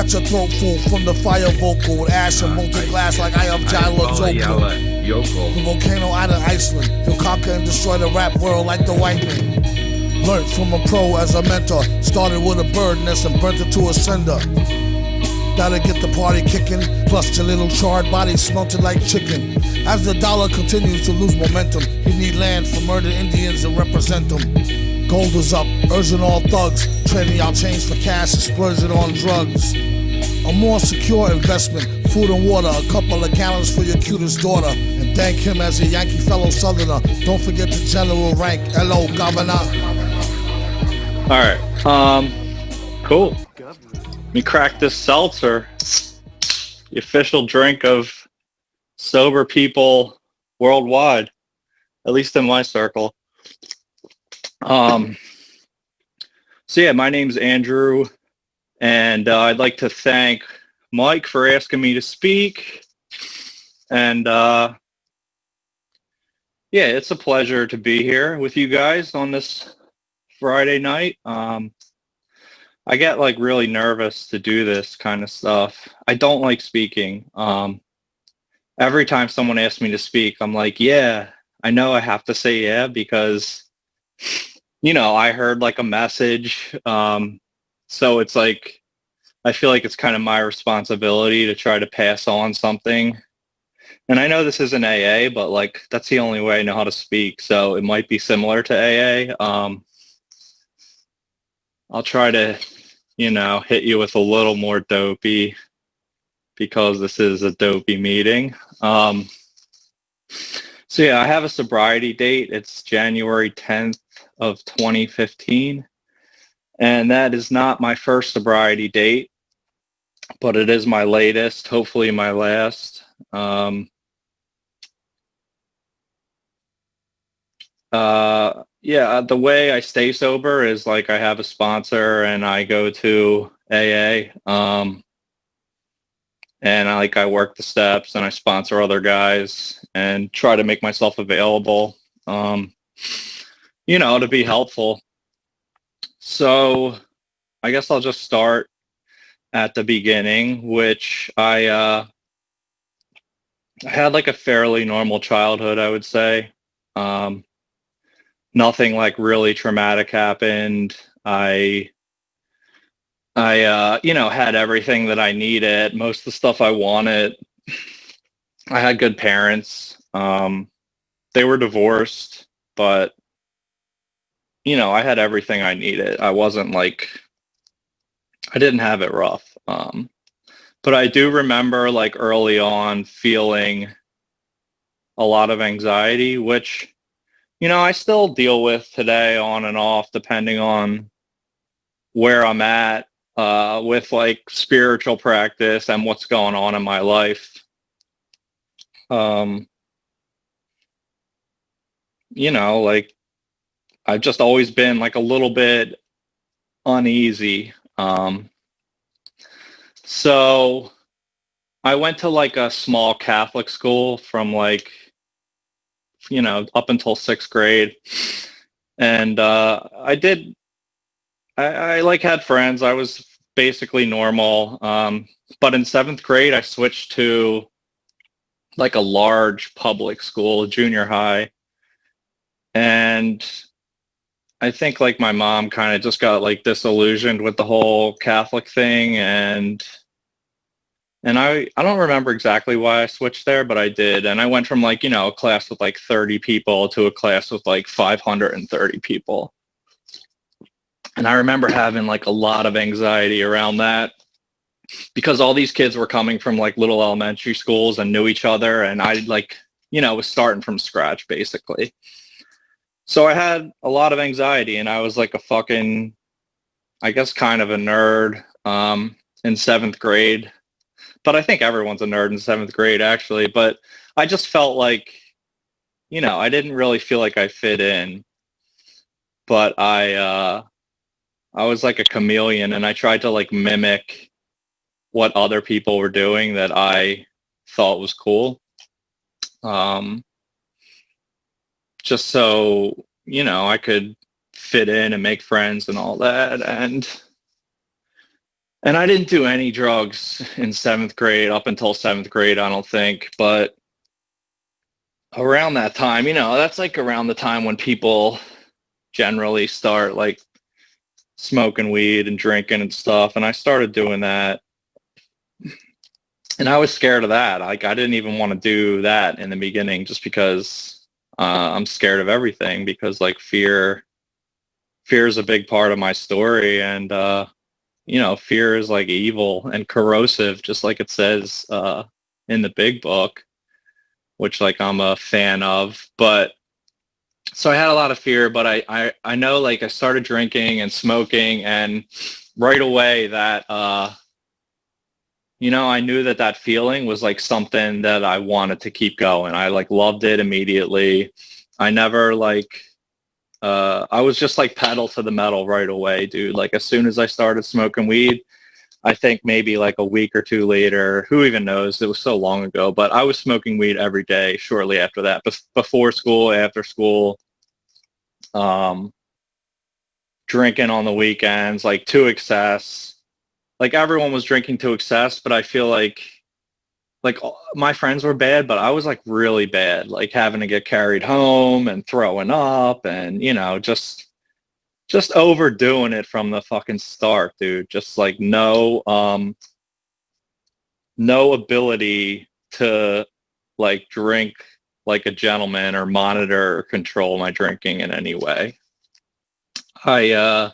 Catch a throat full from the fire vocal with ash and molten glass like I am Jala Joker. The volcano out of Iceland, he'll conquer and destroy the rap world like the white man. Learned from a pro as a mentor, started with a bird nest and burnt it to a cinder. Gotta get the party kicking, plus your little charred body smelted like chicken. As the dollar continues to lose momentum, you need land for murdered Indians to represent them. Gold is up, urging all thugs, trading y'all change for cash and splurging on drugs. A more secure investment, food and water, a couple of gallons for your cutest daughter. And thank him as a Yankee fellow southerner. Don't forget the general rank, L.O. Governor. Alright, cool. Let me crack this seltzer, the official drink of sober people worldwide, at least in my circle. So yeah, my name's Andrew, and I'd like to thank Mike for asking me to speak. And yeah, it's a pleasure to be here with you guys on this Friday night. I get like really nervous to do this kind of stuff. I don't like speaking. Every time someone asks me to speak, I'm like, yeah, I know I have to say yeah because, you know, I heard like a message. So it's like, I feel like it's kind of my responsibility to try to pass on something. And I know this isn't AA, but like, that's the only way I know how to speak. So it might be similar to AA. I'll try to, you know, hit you with a little more dopey because this is a dopey meeting. So yeah, I have a sobriety date. It's January 10th of 2015. And that is not my first sobriety date, but it is my latest, hopefully my last. Yeah, the way I stay sober is like I have a sponsor and I go to AA, and I work the steps and I sponsor other guys and try to make myself available, you know, to be helpful. So I guess I'll just start at the beginning, which I had like a fairly normal childhood, I would say. Nothing like really traumatic happened. I you know, had everything that I needed, most of the stuff I wanted. I had good parents. They were divorced, but you know, I had everything I needed. I wasn't like, I didn't have it rough. But I do remember like early on feeling a lot of anxiety, which, you know, I still deal with today on and off, depending on where I'm at with like spiritual practice and what's going on in my life. You know, like I've just always been like a little bit uneasy. So I went to like a small Catholic school from like, you know, up until 6th grade. And I like had friends. I was basically normal. But in 7th grade, I switched to like a large public school, junior high. And I think like my mom kind of just got like disillusioned with the whole Catholic thing. And I don't remember exactly why I switched there, but I did. And I went from like, you know, a class with like 30 people to a class with like 530 people. And I remember having like a lot of anxiety around that because all these kids were coming from like little elementary schools and knew each other. And I like, you know, was starting from scratch basically. So I had a lot of anxiety and I was like a fucking, I guess, kind of a nerd in 7th grade. But I think everyone's a nerd in 7th grade, actually. But I just felt like, you know, I didn't really feel like I fit in. But I was like a chameleon, and I tried to like mimic what other people were doing that I thought was cool. Just so, you know, I could fit in and make friends and all that. And And I didn't do any drugs in seventh grade up until seventh grade, I don't think. But around that time, that's like around the time when people generally start like smoking weed and drinking and stuff. And I started doing that. And I was scared of that. Like, I didn't even want to do that in the beginning just because I'm scared of everything, because like fear is a big part of my story. And, fear is like evil and corrosive, just like it says in the big book, which like I'm a fan of. But so I had a lot of fear, but I know like I started drinking and smoking, and right away that, I knew that feeling was like something that I wanted to keep going. I like loved it immediately. I never like, I was just like pedal to the metal right away, dude. Like as soon as I started smoking weed, I think maybe like a week or two later, who even knows? It was so long ago, but I was smoking weed every day shortly after that, before school, after school, drinking on the weekends, like to excess. Like everyone was drinking to excess, but I feel like my friends were bad, but I was like really bad, like having to get carried home and throwing up and, just overdoing it from the fucking start, dude. Just like no ability to like drink like a gentleman or monitor or control my drinking in any way. I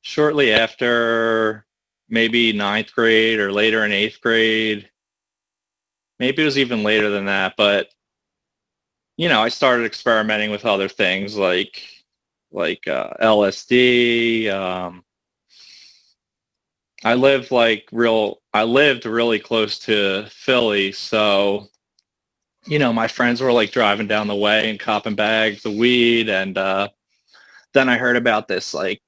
shortly after maybe ninth grade or later in eighth grade, maybe it was even later than that, but I started experimenting with other things like LSD. I lived really close to Philly, so my friends were like driving down the way and copping bags of weed, and then I heard about this like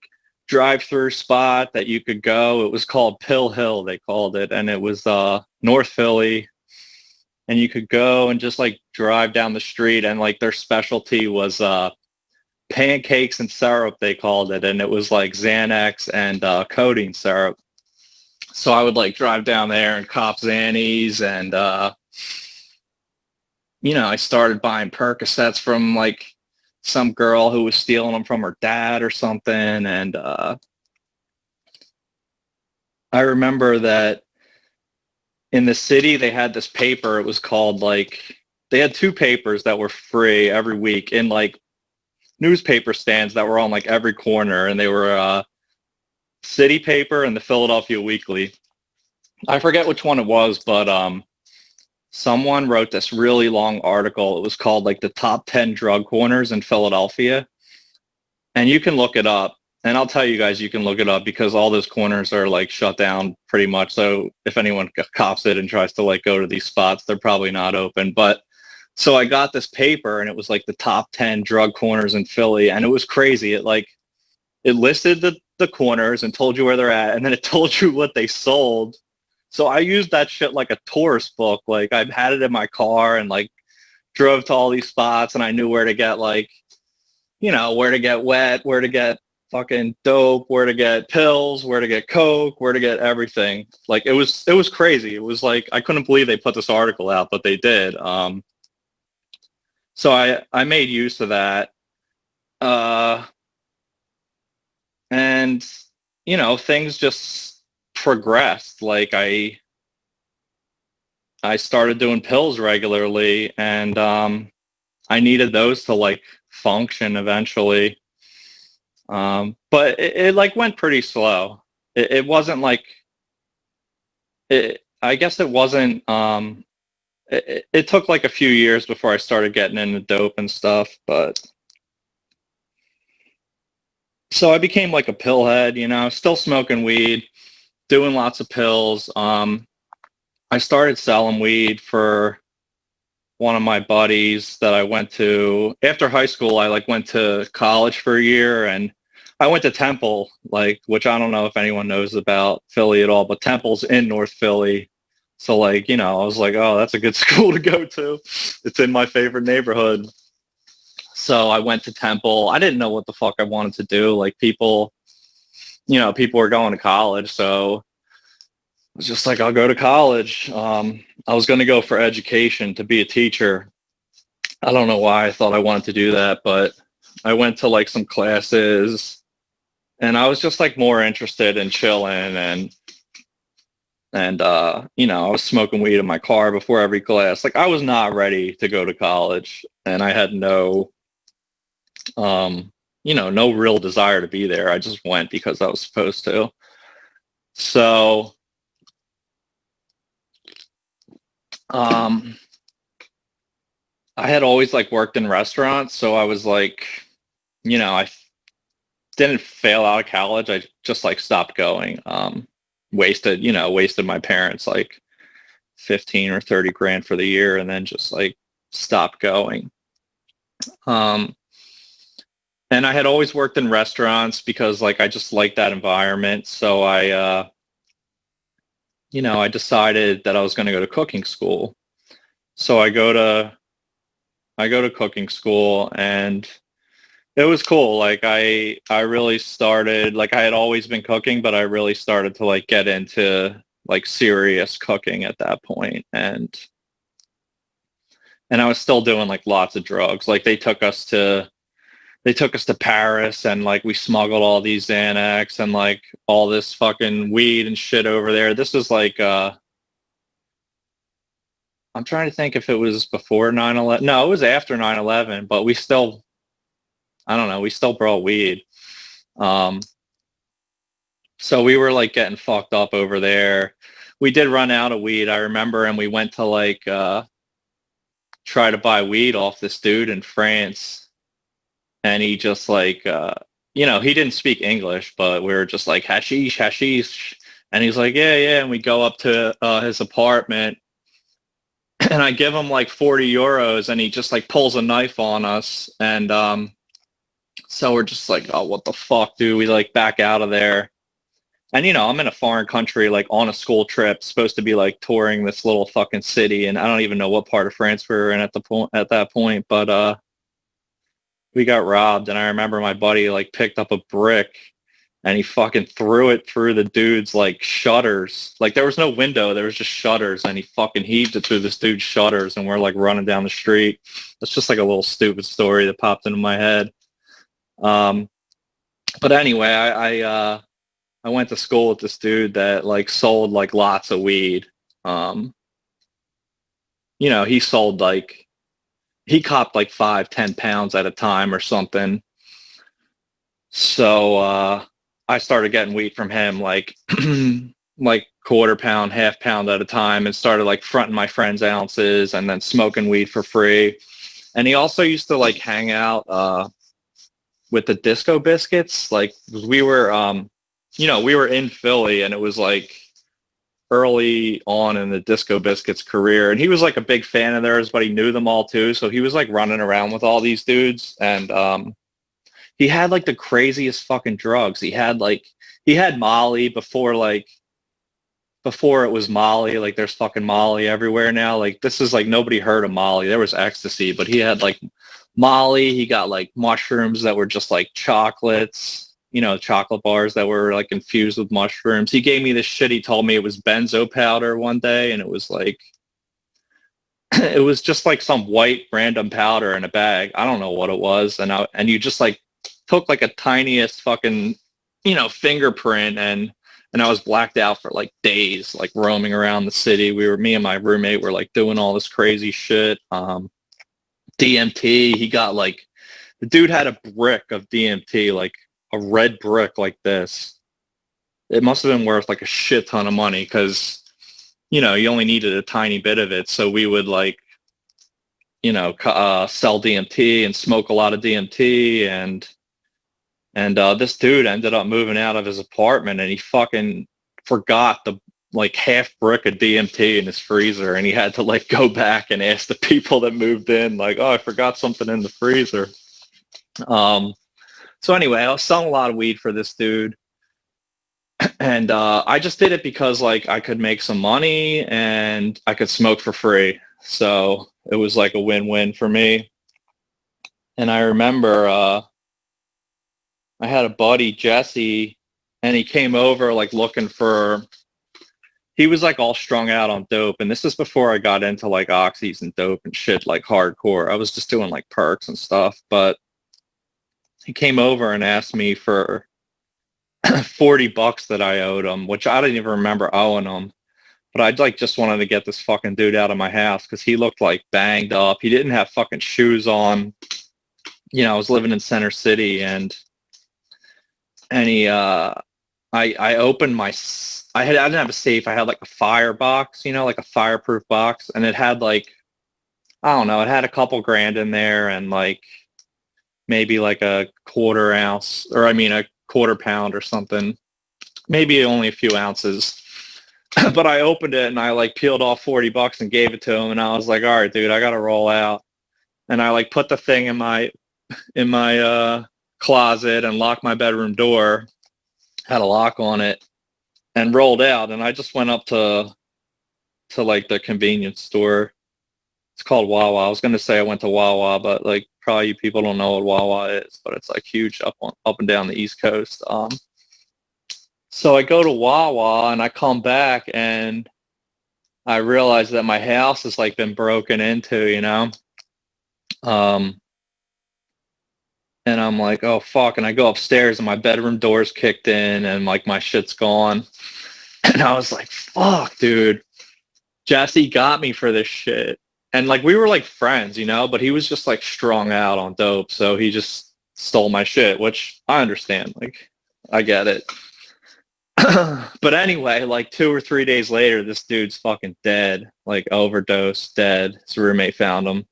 drive-through spot that you could go. It was called Pill Hill, they called it, and it was North Philly, and you could go and just like drive down the street, and like their specialty was pancakes and syrup, they called it, and it was like Xanax and codeine syrup. So I would like drive down there and cop Xannies, and I started buying Percocets from like some girl who was stealing them from her dad or something. And I remember that in the city they had this paper. It was called like, they had two papers that were free every week in like newspaper stands that were on like every corner, and they were City Paper and the Philadelphia Weekly. I forget which one it was, but someone wrote this really long article. It was called like the top 10 drug corners in Philadelphia. And you can look it up. And I'll tell you guys, you can look it up because all those corners are like shut down pretty much. So if anyone cops it and tries to like go to these spots, they're probably not open. But so I got this paper, and it was like the top 10 drug corners in Philly. And it was crazy. It listed the corners and told you where they're at. And then it told you what they sold. So I used that shit like a tourist book. Like I've had it in my car and like drove to all these spots, and I knew where to get like, where to get wet, where to get fucking dope, where to get pills, where to get coke, where to get everything. Like it was crazy. It was like, I couldn't believe they put this article out, but they did. So I made use of that. And, things just progressed. Like I started doing pills regularly, and I needed those to like function eventually. But it like went pretty slow. It wasn't like I guess it wasn't. It took like a few years before I started getting into dope and stuff. But so I became like a pillhead. Still smoking weed, doing lots of pills. I started selling weed for one of my buddies that I went to after high school. I like went to college for a year, and I went to Temple, like, which I don't know if anyone knows about Philly at all, but Temple's in North Philly. So like, I was like, oh, that's a good school to go to. It's in my favorite neighborhood. So I went to Temple. I didn't know what the fuck I wanted to do. Like people, people were going to college, so I was just like, I'll go to college. I was going to go for education to be a teacher. I don't know why I thought I wanted to do that, but I went to like some classes, and I was just like more interested in chilling and I was smoking weed in my car before every class. Like I was not ready to go to college, and I had no no real desire to be there. I just went because I was supposed to. So I had always like worked in restaurants, so I was like, I didn't fail out of college. I just like stopped going. Wasted my parents like 15 or 30 grand for the year, and then just like stopped going. And I had always worked in restaurants because like I just liked that environment. So I decided that I was going to go to cooking school. So I go to cooking school, and it was cool. Like I really started, like I had always been cooking, but I really started to like get into like serious cooking at that point. And I was still doing like lots of drugs. Like they took us to Paris, and like we smuggled all these Xanax and like all this fucking weed and shit over there. This was like I'm trying to think if it was before 9/11. No, it was after 9/11, but we still brought weed. So we were like getting fucked up over there. We did run out of weed, I remember, and we went to like try to buy weed off this dude in France. And he just like, he didn't speak English, but we were just like, hashish, hashish. And he's like, yeah, yeah. And we go up to his apartment, and I give him like 40 euros, and he just like pulls a knife on us. And so we're just like, oh, what the fuck, dude? We like back out of there. And, I'm in a foreign country, like on a school trip, supposed to be like touring this little fucking city. And I don't even know what part of France we were in at that point. But we got robbed, and I remember my buddy like picked up a brick, and he fucking threw it through the dude's like shutters. Like there was no window, there was just shutters, and he fucking heaved it through this dude's shutters, and we're like running down the street. It's just like a little stupid story that popped into my head. But anyway, I went to school with this dude that like sold like lots of weed. He sold like, he copped like 5-10 pounds at a time or something. So I started getting weed from him like like quarter pound, half pound at a time, and started like fronting my friends ounces and then smoking weed for free. And he also used to like hang out with the Disco Biscuits. Like we were we were in Philly, and it was like early on in the Disco Biscuits career, and he was like a big fan of theirs, but he knew them all too. So he was like running around with all these dudes, and he had like the craziest fucking drugs. He had Molly before it was Molly. Like there's fucking Molly everywhere now. Like this is like, nobody heard of Molly. There was ecstasy, but he had like Molly. He got like mushrooms that were just like chocolates. Chocolate bars that were like infused with mushrooms. He gave me this shit. He told me it was benzo powder one day, and it was like, it was just like some white random powder in a bag. I don't know what it was. And you just like took like a tiniest fucking, fingerprint, and I was blacked out for like days, like roaming around the city. Me and my roommate were like doing all this crazy shit. DMT, he got like, the dude had a brick of DMT, like a red brick like this. It must have been worth like a shit ton of money, because you only needed a tiny bit of it. So we would like sell DMT and smoke a lot of DMT, and this dude ended up moving out of his apartment, and he fucking forgot the like half brick of DMT in his freezer, and he had to like go back and ask the people that moved in, like, oh, I forgot something in the freezer. So anyway, I was selling a lot of weed for this dude, and I just did it because like I could make some money and I could smoke for free. So it was like a win-win for me. And I remember I had a buddy, Jesse. and he came over like looking for. He was like all strung out on dope, and this is before I got into like oxys and dope and shit like hardcore. I was just doing like perks and stuff, but he came over and asked me for $40 that I owed him, which I didn't even remember owing him. But I like just wanted to get this fucking dude out of my house because he looked like banged up. He didn't have fucking shoes on. You know, I was living in Center City, and he I opened my I didn't have a safe. I had like a fire box, you know, like a fireproof box, and it had like, I don't know, it had a couple grand in there and like maybe like a quarter ounce, or I mean a quarter pound or something, maybe only a few ounces. But I opened it and I like peeled off $40 and gave it to him, and I was like, all right, dude, I gotta roll out. And I like put the thing in my closet and locked my bedroom door, had a lock on it, and rolled out. And I just went up to like the convenience store. It's called Wawa. I was gonna say I went to Wawa, but like probably you people don't know what Wawa is, but it's like huge up and down the East Coast. So I go to Wawa and I come back and I realize that my house has like been broken into, you know. And I'm like, oh fuck, and I go upstairs and my bedroom door's kicked in and like my shit's gone. And I was like, fuck, dude. Jesse got me for this shit. And like we were like friends, you know, but he was just like strung out on dope, so he just stole my shit, which I understand. Like I get it. But anyway, like 2 or 3 days later, this dude's fucking dead, like overdosed, dead. His roommate found him.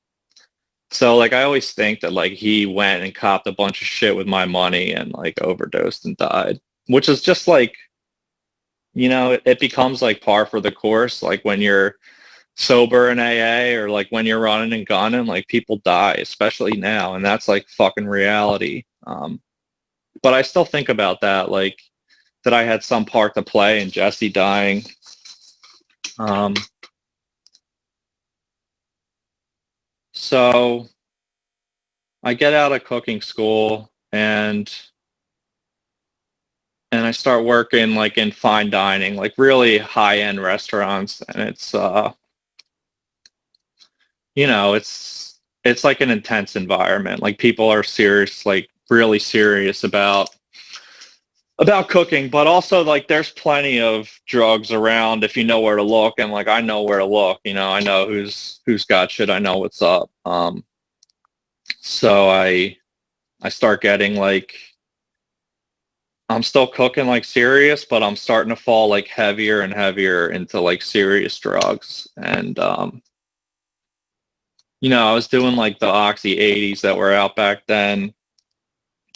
So like I always think that like he went and copped a bunch of shit with my money and like overdosed and died, which is just like, you know, it becomes like par for the course. Like when you're sober in AA or like when you're running and gunning, like people die, especially now, and that's like fucking reality. But I still think about that, like that I had some part to play in Jesse dying. So I get out of cooking school and I start working like in fine dining, like really high-end restaurants, and it's you know, it's like an intense environment. Like people are serious, like really serious about cooking, but also like there's plenty of drugs around if you know where to look, and like I know where to look, you know, I know who's got shit, I know what's up. So I start getting like, I'm still cooking like serious, but I'm starting to fall like heavier and heavier into like serious drugs. And you know, I was doing like the Oxy 80s that were out back then,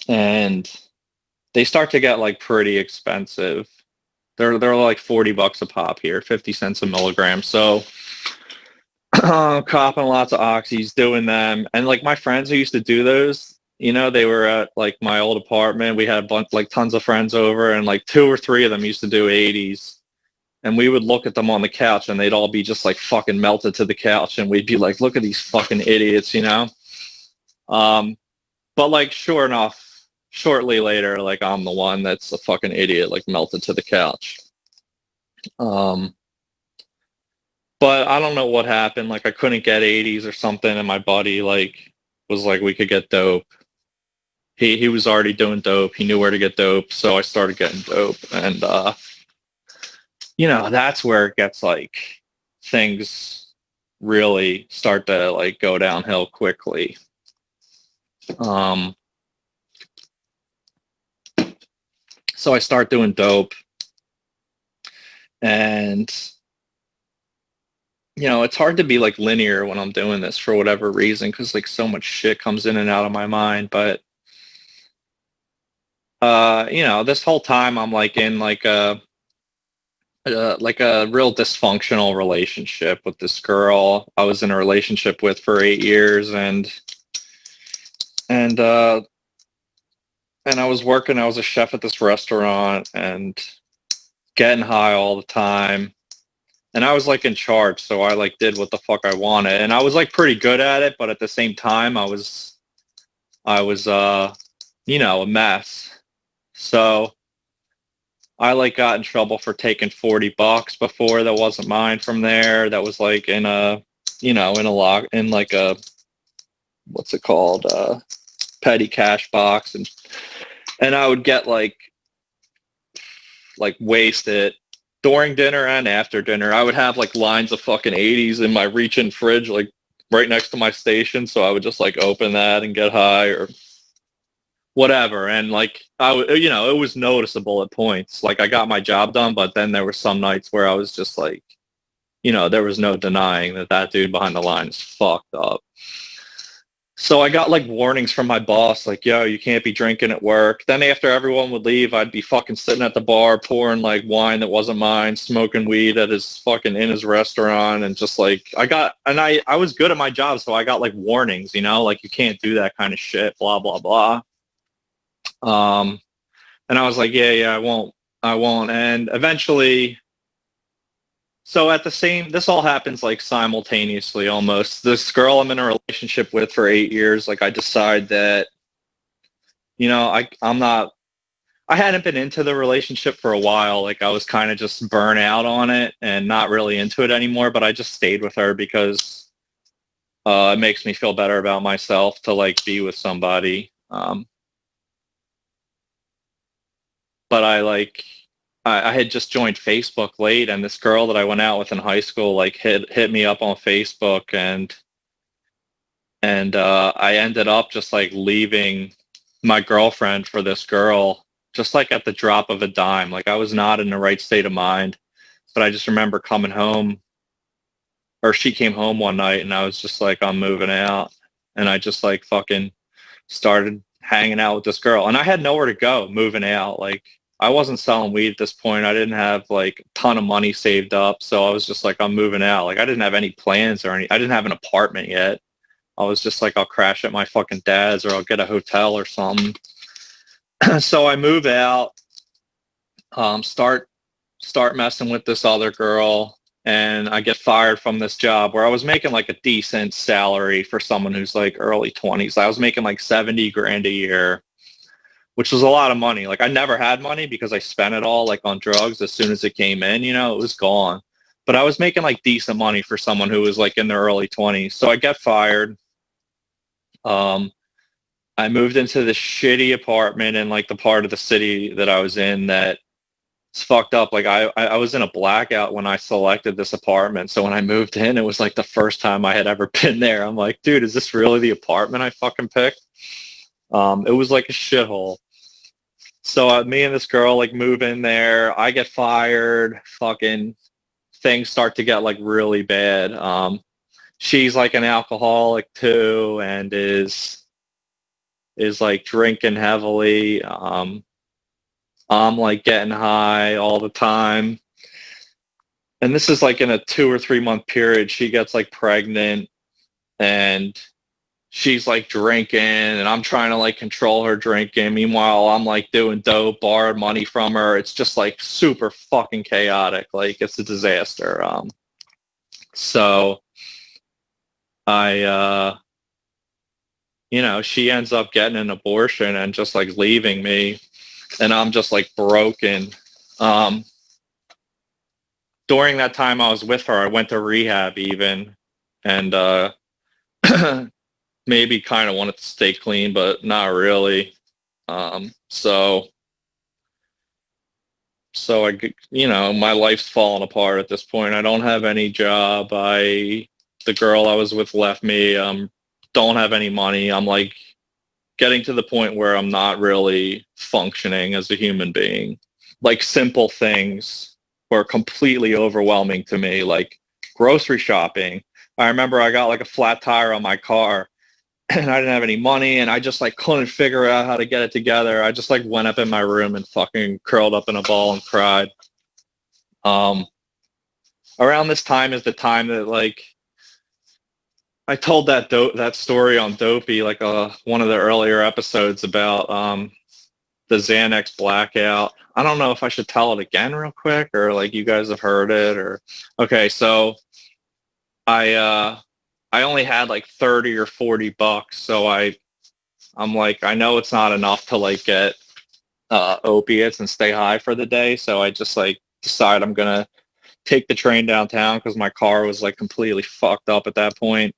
and they start to get like pretty expensive. They're like $40 a pop here, 50 cents a milligram. So copping lots of oxys, doing them. And like my friends who used to do those, you know, they were at like my old apartment. We had a bunch, like tons of friends over, and like 2 or 3 of them used to do 80s. And we would look at them on the couch and they'd all be just like fucking melted to the couch. And we'd be like, look at these fucking idiots, you know? But like, sure enough, shortly later, like I'm the one that's a fucking idiot, like melted to the couch. But I don't know what happened. Like I couldn't get 80s or something, and my buddy like was like, we could get dope. He was already doing dope. He knew where to get dope, so I started getting dope, and you know, that's where it gets like things really start to like go downhill quickly. So I start doing dope, and you know, it's hard to be like linear when I'm doing this for whatever reason, because like so much shit comes in and out of my mind. But you know, this whole time I'm like in like a real dysfunctional relationship with this girl I was in a relationship with for 8 years, and I was working. I was a chef at this restaurant and getting high all the time. And I was like in charge, so I like did what the fuck I wanted, and I was like pretty good at it. But at the same time, I was you know, a mess. So I like got in trouble for taking $40 before that wasn't mine from there. That was like in a, you know, in a lock, in like a, what's it called? Petty cash box. And I would get like wasted during dinner and after dinner. I would have like lines of fucking 80s in my reach-in fridge, like right next to my station. So I would just like open that and get high or whatever. And like, I would, you know, it was noticeable at points. Like I got my job done, but then there were some nights where I was just like, you know, there was no denying that that dude behind the line is fucked up. So I got like warnings from my boss, like, yo, you can't be drinking at work. Then after everyone would leave, I'd be fucking sitting at the bar pouring like wine that wasn't mine, smoking weed at his fucking in his restaurant. And just like I was good at my job. So I got like warnings, you know, like you can't do that kind of shit, blah, blah, blah. And I was like, yeah, I won't. And eventually, so at the same, this all happens like simultaneously almost. This girl I'm in a relationship with for 8 years, like I decide that, you know, I hadn't been into the relationship for a while. Like I was kind of just burnt out on it and not really into it anymore, but I just stayed with her because it makes me feel better about myself to like be with somebody. But I had just joined Facebook late, and this girl that I went out with in high school like hit me up on Facebook, and I ended up just like leaving my girlfriend for this girl just like at the drop of a dime. Like I was not in the right state of mind, but I just remember coming home, or she came home one night, and I was just like, I'm moving out, and I just like fucking started hanging out with this girl, and I had nowhere to go moving out. Like I wasn't selling weed at this point. I didn't have like a ton of money saved up. So I was just like, I'm moving out. Like I didn't have any plans I didn't have an apartment yet. I was just like, I'll crash at my fucking dad's or I'll get a hotel or something. So I move out, start messing with this other girl, and I get fired from this job where I was making like a decent salary for someone who's like early 20s. I was making like 70 grand a year, which was a lot of money. Like I never had money because I spent it all like on drugs as soon as it came in, you know, it was gone. But I was making like decent money for someone who was like in their early 20s. So I get fired. I moved into this shitty apartment in like the part of the city that I was in that it's fucked up. Like I was in a blackout when I selected this apartment. So when I moved in, it was like the first time I had ever been there. I'm like, dude, is this really the apartment I fucking picked? It was like a shithole. So me and this girl like move in there. I get fired. Fucking things start to get like really bad. She's like an alcoholic too, and is like drinking heavily. I'm like getting high all the time. And this is like in a 2 or 3 month period. She gets like pregnant, and she's like drinking, and I'm trying to like control her drinking. Meanwhile, I'm like doing dope, borrowed money from her. It's just like super fucking chaotic. Like it's a disaster. So I, you know, she ends up getting an abortion and just like leaving me, and I'm just like broken. During that time I was with her, I went to rehab even, and maybe kind of wanted to stay clean, but not really. So I, you know, my life's falling apart at this point. I don't have any job. The girl I was with left me. Don't have any money. I'm like getting to the point where I'm not really functioning as a human being. Like simple things were completely overwhelming to me, like grocery shopping. I remember I got like a flat tire on my car, and I didn't have any money, and I just like couldn't figure out how to get it together. I just like went up in my room and fucking curled up in a ball and cried. Around this time is the time that like I told that story on Dopey, like one of the earlier episodes about the Xanax blackout. I don't know if I should tell it again real quick, or like you guys have heard it, or okay. So I only had like 30 or 40 bucks, so I'm like, I know it's not enough to like get opiates and stay high for the day. So I just like decide I'm gonna take the train downtown because my car was like completely fucked up at that point.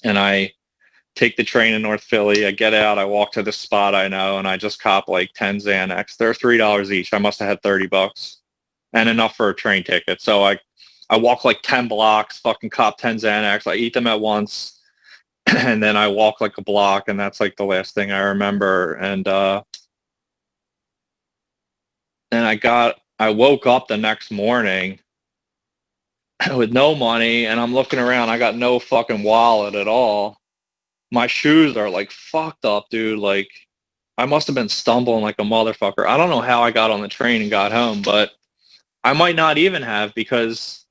And I take the train in North Philly. I get out. I walk to the spot I know, and I just cop like 10 Xanax. They're $3 each. I must have had $30 and enough for a train ticket. So I walk like 10 blocks, fucking cop 10 Xanax. I eat them at once, and then I walk like a block, and that's like the last thing I remember. And I woke up the next morning with no money, and I'm looking around. I got no fucking wallet at all. My shoes are like fucked up, dude. Like I must have been stumbling like a motherfucker. I don't know how I got on the train and got home, but I might not even have, because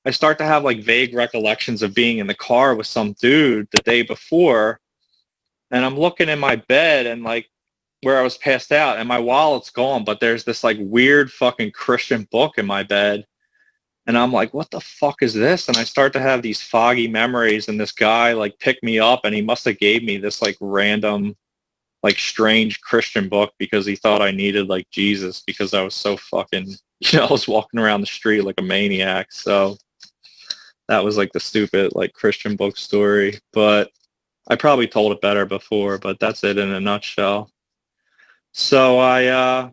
I start to have like vague recollections of being in the car with some dude the day before, and I'm looking in my bed and like where I was passed out, and my wallet's gone, but there's this like weird fucking Christian book in my bed. And I'm like, what the fuck is this? And I start to have these foggy memories, and this guy like picked me up, and he must have gave me this like random, like strange Christian book because he thought I needed like Jesus, because I was so fucking, I was walking around the street like a maniac. So that was like the stupid like Christian book story, but I probably told it better before, but that's it in a nutshell. So I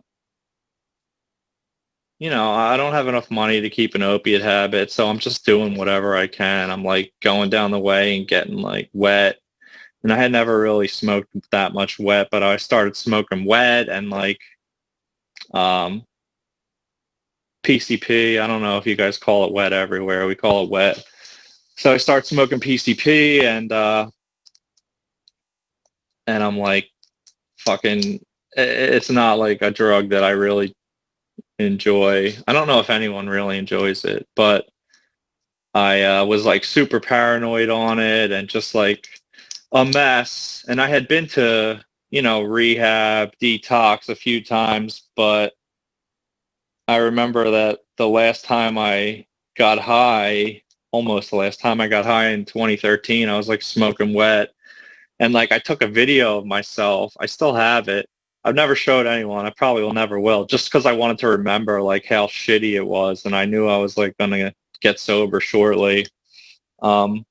don't have enough money to keep an opiate habit, so I'm just doing whatever I can. I'm like going down the way and getting like wet. And I had never really smoked that much wet, but I started smoking wet and like PCP. I don't know if you guys call it wet everywhere. We call it wet. So I start smoking PCP, and I'm like, fucking, it's not like a drug that I really enjoy. I don't know if anyone really enjoys it, but I was like super paranoid on it and just like a mess. And I had been to, rehab, detox a few times, but I remember that the last time I got high, almost the last time I got high in 2013, I was like smoking wet. And like I took a video of myself. I still have it. I've never showed anyone. I probably will never will, just because I wanted to remember like how shitty it was, and I knew I was like gonna get sober shortly. So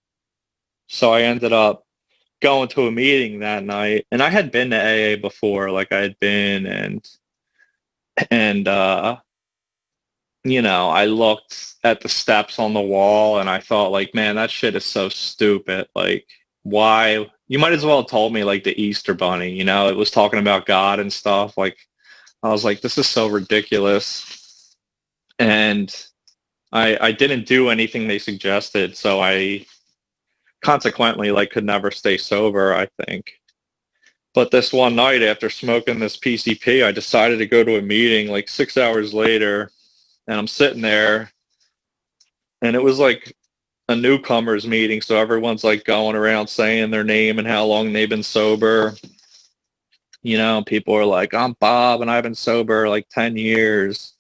I ended up going to a meeting that night, and I had been to AA before. Like I had been, and I looked at the steps on the wall, and I thought like, man, that shit is so stupid. Like, why? You might as well have told me like the Easter Bunny, it was talking about God and stuff. Like, I was like, this is so ridiculous. And I didn't do anything they suggested. So I consequently like could never stay sober, I think. But this one night after smoking this PCP, I decided to go to a meeting like 6 hours later, and I'm sitting there, and it was like a newcomers meeting, so everyone's like going around saying their name and how long they've been sober. People are like, I'm Bob and I've been sober like 10 years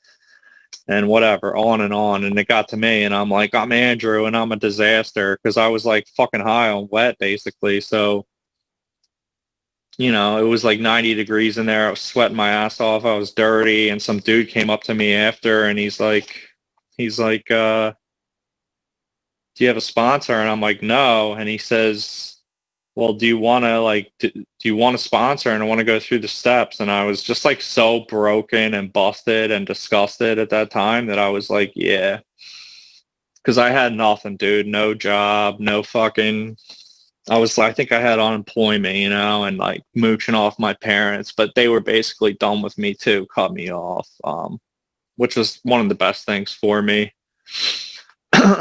and whatever, on and on. And it got to me, and I'm like, I'm Andrew and I'm a disaster, because I was like fucking high on wet basically. So it was like 90 degrees in there. I was sweating my ass off. I was dirty, and some dude came up to me after, and he's like do you have a sponsor? And I'm like, no. And he says, well, do you want to sponsor? And I want to go through the steps. And I was just like so broken and busted and disgusted at that time that I was like, yeah. Because I had nothing, dude. No job, no fucking... I think I had unemployment, and like mooching off my parents, but they were basically done with me too, cut me off, which was one of the best things for me.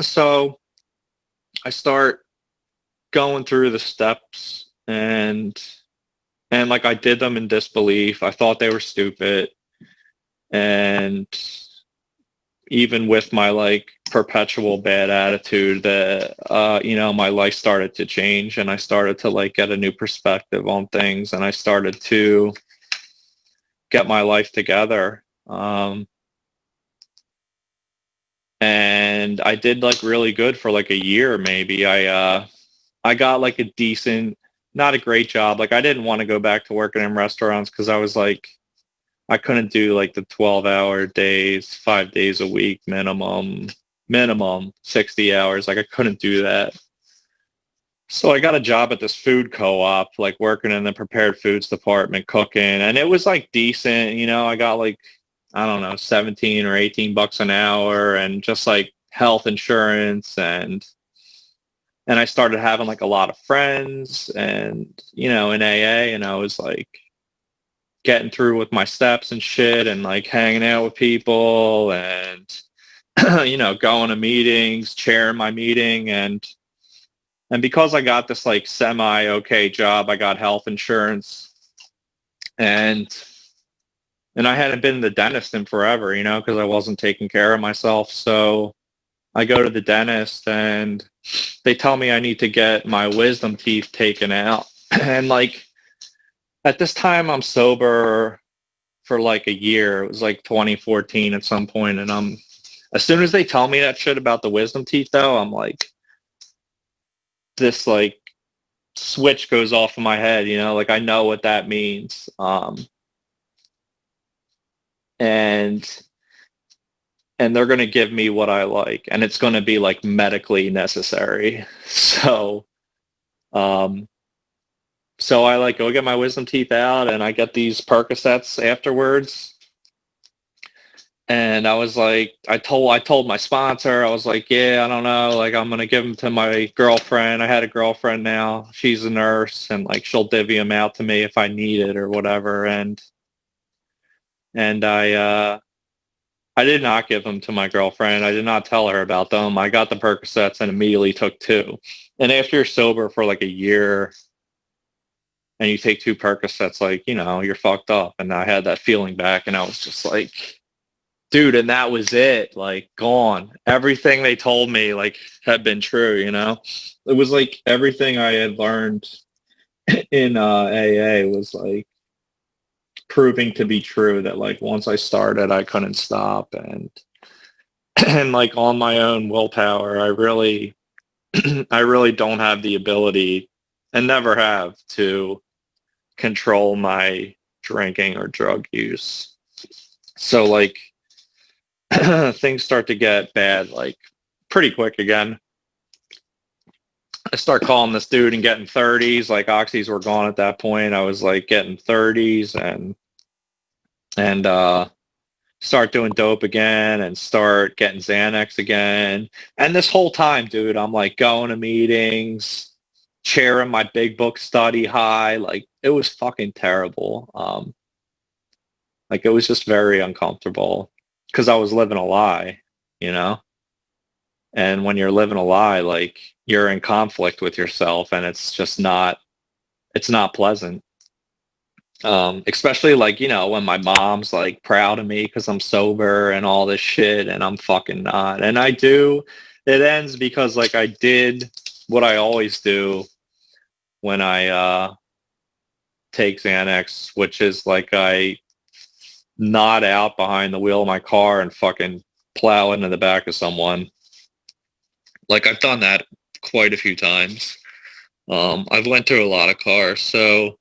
So I start going through the steps, and like I did them in disbelief. I thought they were stupid. And even with my like perpetual bad attitude, that my life started to change, and I started to like get a new perspective on things, and I started to get my life together. And I did like really good for like a year, maybe. I got like a decent, not a great job. Like I didn't want to go back to working in restaurants, because I was like, I couldn't do like the 12-hour days, 5 days a week minimum 60 hours. Like I couldn't do that. So I got a job at this food co-op, like working in the prepared foods department, cooking, and it was like decent. You know, I got like, I don't know, 17 or 18 bucks an hour, and just like health insurance, and I started having like a lot of friends, and you know, in AA, and I was like getting through with my steps and shit, and like hanging out with people, and you know, going to meetings, chairing my meeting, and because I got this like semi okay job, I got health insurance, and I hadn't been to the dentist in forever, you know, because I wasn't taking care of myself. So I go to the dentist, and they tell me I need to get my wisdom teeth taken out. And like at this time, I'm sober for like a year. It was like 2014 at some point, and as soon as they tell me that shit about the wisdom teeth, though, I'm like, this like switch goes off in my head, you know, like I know what that means. And they're going to give me what I like, and it's going to be like medically necessary. So I like go get my wisdom teeth out, and I get these Percocets afterwards. And I was like, I told my sponsor, I was like, yeah, I don't know, like I'm gonna give them to my girlfriend. I had a girlfriend now; she's a nurse, and like she'll divvy them out to me if I need it or whatever. And I did not give them to my girlfriend. I did not tell her about them. I got the Percocets and immediately took 2. And after you're sober for like a year, and you take 2 Percocets, like, you know, you're fucked up. And I had that feeling back, and I was just like, dude, and that was it, like gone. Everything they told me like had been true, you know? It was like everything I had learned in AA was like proving to be true, that like once I started, I couldn't stop. And like on my own willpower, I really don't have the ability, and never have, to control my drinking or drug use. So like things start to get bad like pretty quick again. I start calling this dude and getting 30s. Like oxys were gone at that point. I was like getting 30s, and start doing dope again, and start getting Xanax again. And this whole time, dude, I'm like going to meetings, chairing my big book study high. Like it was fucking terrible. Like it was just very uncomfortable, because I was living a lie, you know? And when you're living a lie, like you're in conflict with yourself, and it's just not pleasant. Especially like, you know, when my mom's like proud of me because I'm sober and all this shit, and I'm fucking not. And I do, it ends because like I did what I always do when I take Xanax, which is like I nod out behind the wheel of my car and fucking plow into the back of someone. Like I've done that quite a few times. I've went through a lot of cars. So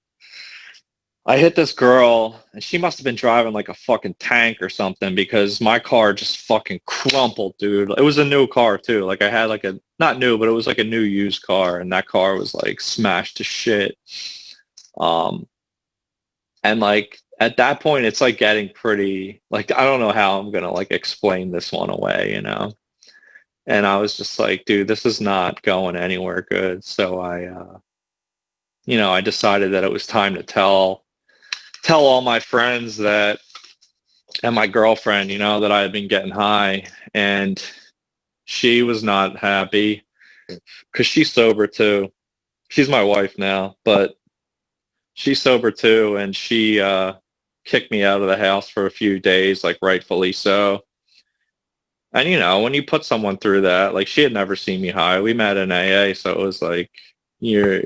I hit this girl, and she must have been driving like a fucking tank or something, because my car just fucking crumpled, dude. It was a new car too. Like I had like a, not new, but it was like a new used car, and that car was like smashed to shit. And like at that point, it's like getting pretty, like, I don't know how I'm going to like explain this one away, you know? And I was just like, dude, this is not going anywhere good. So I decided that it was time to tell all my friends that, and my girlfriend, you know, that I had been getting high. And she was not happy, because she's sober too. She's my wife now, but she's sober too. And she kicked me out of the house for a few days, like rightfully so. And, you know, when you put someone through that, like she had never seen me high. We met in AA, so it was like, you're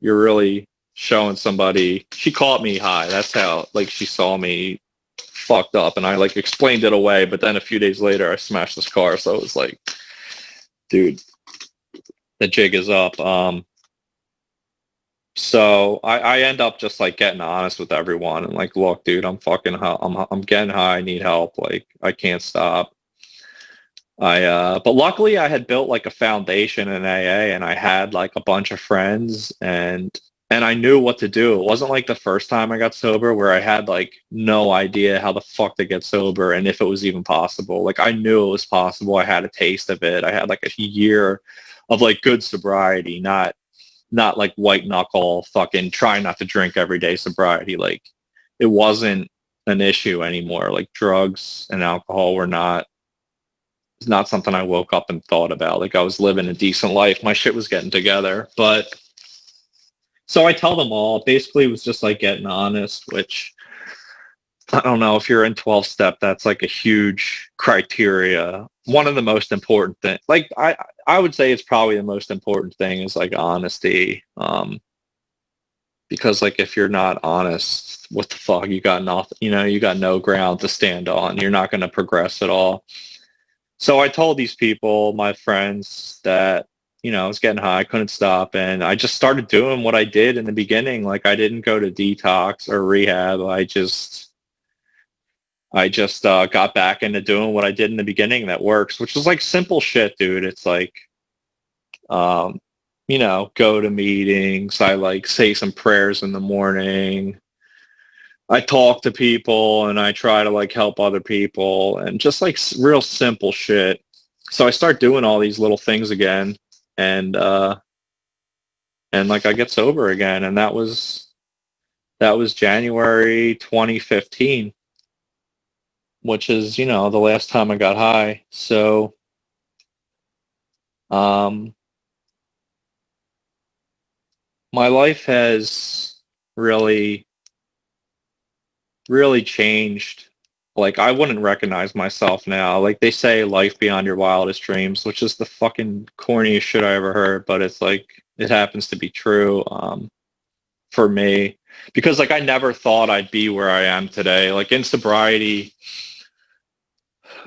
really showing somebody. She caught me high. That's how, like, she saw me fucked up, and I like explained it away. But then a few days later, I smashed this car. So it was like, dude, the jig is up. So I end up just like getting honest with everyone and like, look, dude, I'm fucking, I'm getting high. I need help. Like, I can't stop. But luckily I had built like a foundation in AA and I had like a bunch of friends and I knew what to do. It wasn't like the first time I got sober where I had like no idea how the fuck to get sober and if it was even possible. Like I knew it was possible. I had a taste of it. I had like a year of like good sobriety, not like white knuckle fucking trying not to drink every day sobriety. Like it wasn't an issue anymore. Like drugs and alcohol were not, it's not something I woke up and thought about. Like I was living a decent life. My shit was getting together. But so I tell them all, basically it was just like getting honest, which I don't know if you're in 12 step, that's like a huge criteria. One of the most important things, like I would say it's probably the most important thing is like honesty. Because like if you're not honest, what the fuck, you got nothing, you got no ground to stand on. You're not going to progress at all. So I told these people, my friends, that, I was getting high, I couldn't stop. And I just started doing what I did in the beginning. Like I didn't go to detox or rehab. I just got back into doing what I did in the beginning that works, which is like simple shit, dude. It's like, go to meetings. I like say some prayers in the morning. I talk to people and I try to like help other people and just like real simple shit. So I start doing all these little things again and like I get sober again. And that was January 2015, which is, the last time I got high. So, my life has really changed. Like I wouldn't recognize myself now. Like they say life beyond your wildest dreams, which is the fucking corniest shit I ever heard, but it's like it happens to be true for me because like I never thought I'd be where I am today. Like in sobriety,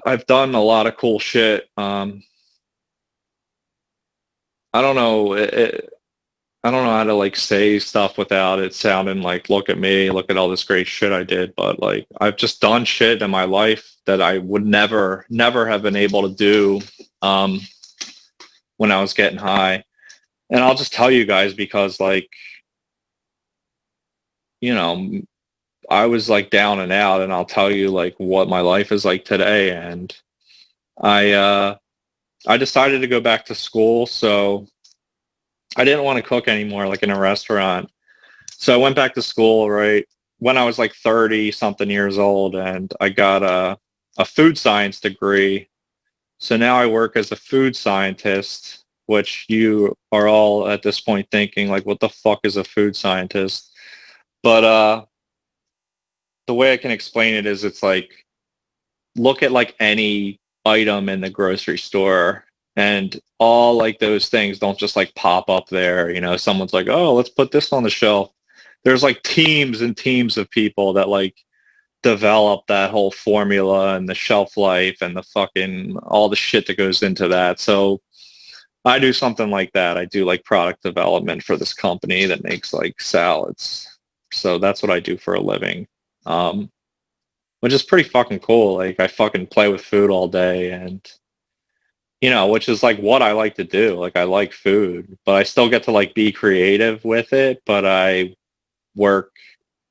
I've done a lot of cool shit. I don't know. I don't know how to like say stuff without it sounding like, look at me, look at all this great shit I did. But like, I've just done shit in my life that I would never have been able to do when I was getting high. And I'll just tell you guys because like, I was like down and out and I'll tell you like what my life is like today. And I decided to go back to school. So I didn't want to cook anymore, like in a restaurant. So I went back to school, right, when I was like 30 something years old, and I got a food science degree. So now I work as a food scientist, which you are all at this point thinking like, what the fuck is a food scientist? But the way I can explain it is it's like, look at like any item in the grocery store and all like those things don't just like pop up there. Someone's like, oh, let's put this on the shelf. There's like teams and teams of people that like develop that whole formula and the shelf life and the fucking all the shit that goes into that. So I do something like that. I do like product development for this company that makes like salads. So that's what I do for a living. Which is pretty fucking cool. Like I fucking play with food all day and which is like what I like to do. Like I like food, but I still get to like be creative with it, but I work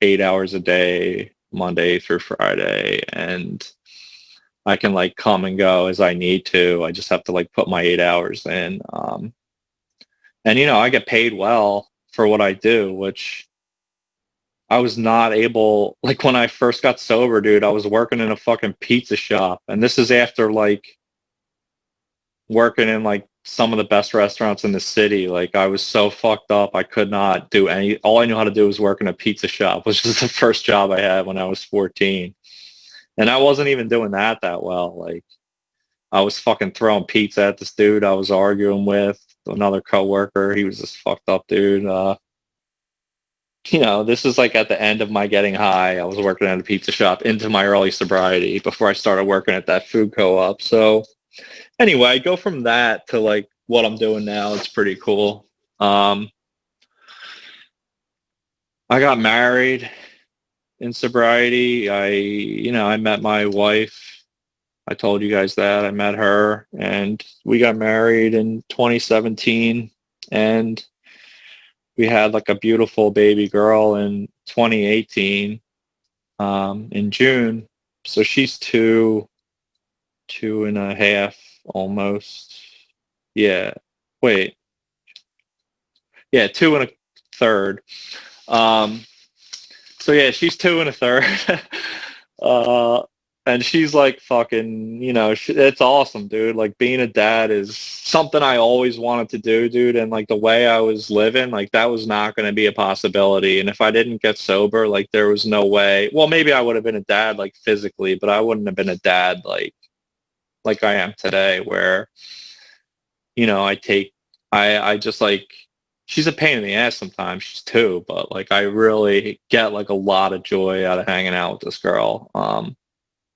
8 hours a day, Monday through Friday, and I can like come and go as I need to. I just have to like put my 8 hours in. And I get paid well for what I do, which I was not able, like when I first got sober, dude, I was working in a fucking pizza shop. And this is after like working in like some of the best restaurants in the city. Like I was so fucked up. I could not do all I knew how to do was work in a pizza shop, which is the first job I had when I was 14. And I wasn't even doing that well. Like I was fucking throwing pizza at this dude I was arguing with, another coworker. He was this fucked up dude. This is like at the end of my getting high. I was working at a pizza shop into my early sobriety before I started working at that food co-op. So anyway, go from that to like what I'm doing now. It's pretty cool. I got married in sobriety. I met my wife. I told you guys that. I met her and we got married in 2017 and we had like a beautiful baby girl in 2018 in June. So she's two and a half almost. Yeah. Wait. Yeah, two and a third. Um, so yeah, she's two and a third. uh, and she's like fucking, it's awesome, dude. Like being a dad is something I always wanted to do, dude. And like the way I was living, like that was not going to be a possibility. And if I didn't get sober, like there was no way. Well, maybe I would have been a dad like physically, but I wouldn't have been a dad like I am today, where I just like she's a pain in the ass sometimes. She's two, but like I really get like a lot of joy out of hanging out with this girl.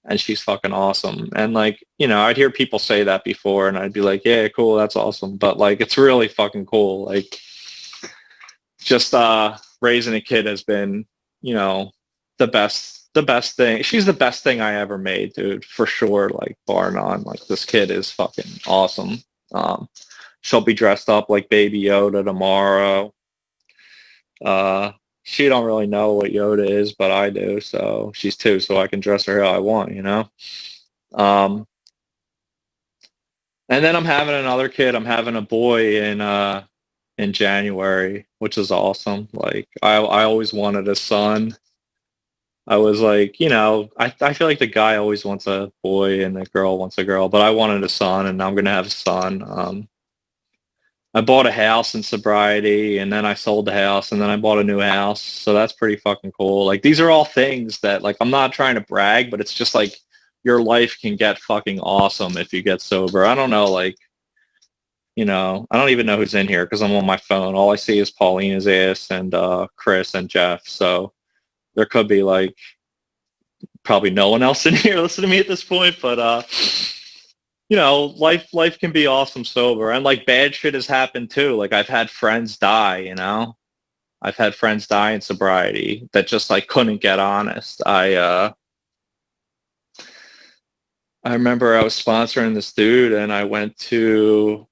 And she's fucking awesome. And like, I'd hear people say that before and I'd be like, yeah, cool, that's awesome. But like it's really fucking cool. Like just raising a kid has been, the best thing. She's the best thing I ever made, dude, for sure. Like bar none. Like this kid is fucking awesome. She'll be dressed up like Baby Yoda tomorrow. She don't really know what Yoda is, but I do. So she's two, so I can dress her how I want, And then I'm having another kid. I'm having a boy in January, which is awesome. Like I always wanted a son. I was like, I feel like the guy always wants a boy and the girl wants a girl, but I wanted a son and I'm gonna have a son. I bought a house in sobriety and then I sold the house and then I bought a new house. So that's pretty fucking cool. Like these are all things that like I'm not trying to brag, but it's just like your life can get fucking awesome if you get sober. I don't know, like, I don't even know who's in here because I'm on my phone. All I see is Paulina's ass and Chris and Jeff. So there could be like probably no one else in here listening to me at this point, but life can be awesome sober, and like bad shit has happened too. Like I've had friends die, I've had friends die in sobriety that just like couldn't get honest. I remember I was sponsoring this dude and I went to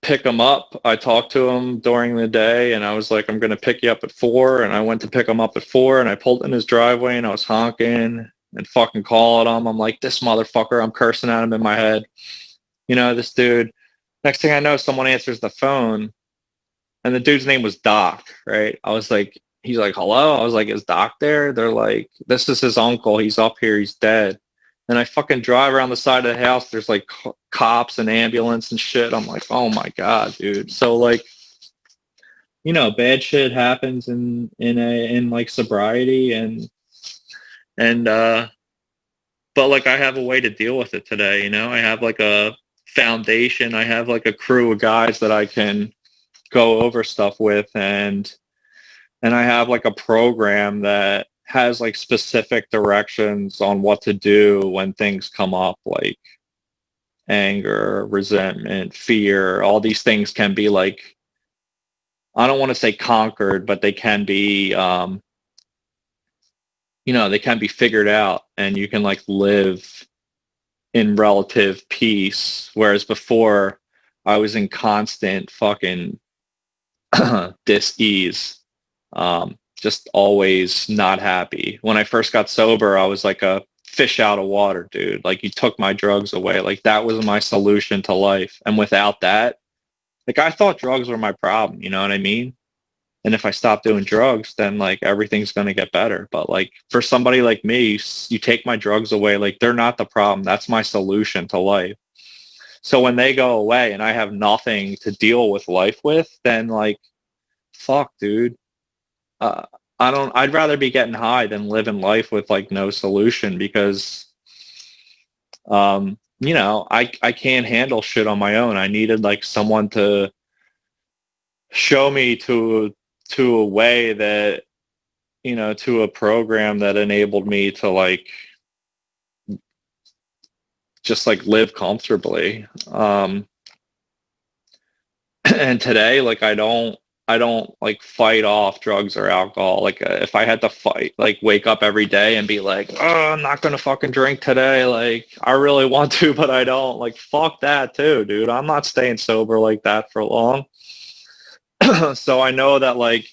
pick him up. I talked to him during the day and I was like, I'm going to pick you up at 4. And I went to pick him up at 4 and I pulled in his driveway and I was honking and fucking calling him. I'm like, this motherfucker, I'm cursing at him in my head. This dude, next thing I know, someone answers the phone and the dude's name was Doc, right? I was like, he's like, hello? I was like, is Doc there? They're like, this is his uncle. He's up here. He's dead. And I fucking drive around the side of the house. There's like cops and ambulance and shit. I'm like, oh my God, dude. So like, bad shit happens in like sobriety and but like I have a way to deal with it today. I have like a foundation. I have like a crew of guys that I can go over stuff with and I have like a program that has like specific directions on what to do when things come up, like anger, resentment, fear. All these things can be like, I don't want to say conquered, but they can be, they can be figured out and you can like live in relative peace. Whereas before I was in constant fucking dis-ease. Just always not happy. When I first got sober, I was like a fish out of water, dude. Like you took my drugs away. Like that was my solution to life. And without that, like I thought drugs were my problem, you know what I mean? And if I stop doing drugs, then like everything's going to get better. But like for somebody like me, you take my drugs away, like they're not the problem. That's my solution to life. So when they go away and I have nothing to deal with life with, then like, fuck, dude. I'd rather be getting high than living life with like no solution because, I can't handle shit on my own. I needed like someone to show me to a way that, to a program that enabled me to like, just like live comfortably. And today, like I don't I don't like fight off drugs or alcohol. Like if I had to fight, like wake up every day and be like, oh, I'm not gonna fucking drink today. Like I really want to, but I don't. Like fuck that too, dude. I'm not staying sober like that for long. So I know that like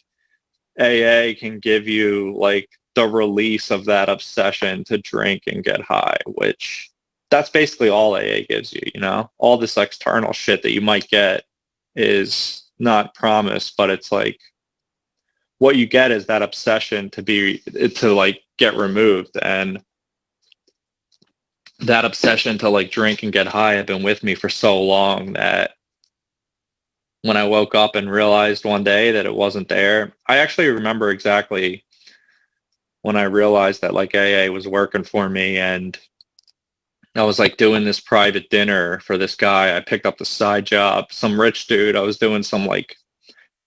AA can give you like the release of that obsession to drink and get high, which that's basically all AA gives you, you know? All this external shit that you might get is not promised, but it's like what you get is that obsession to like get removed. And that obsession to like drink and get high had been with me for so long that when I woke up and realized one day that it wasn't there, I actually remember exactly when I realized that like AA was working for me, and I was like doing this private dinner for this guy. I picked up the side job, some rich dude. I was doing some like,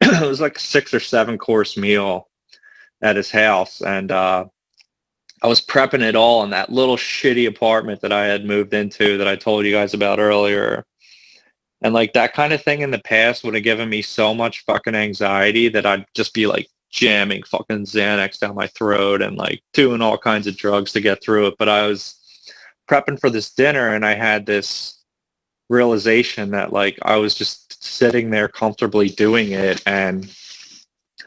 it was like a 6 or 7 course meal at his house. And I was prepping it all in that little shitty apartment that I had moved into that I told you guys about earlier. And like that kind of thing in the past would have given me so much fucking anxiety that I'd just be like jamming fucking Xanax down my throat and like doing all kinds of drugs to get through it. But I was prepping for this dinner and I had this realization that like I was just sitting there comfortably doing it and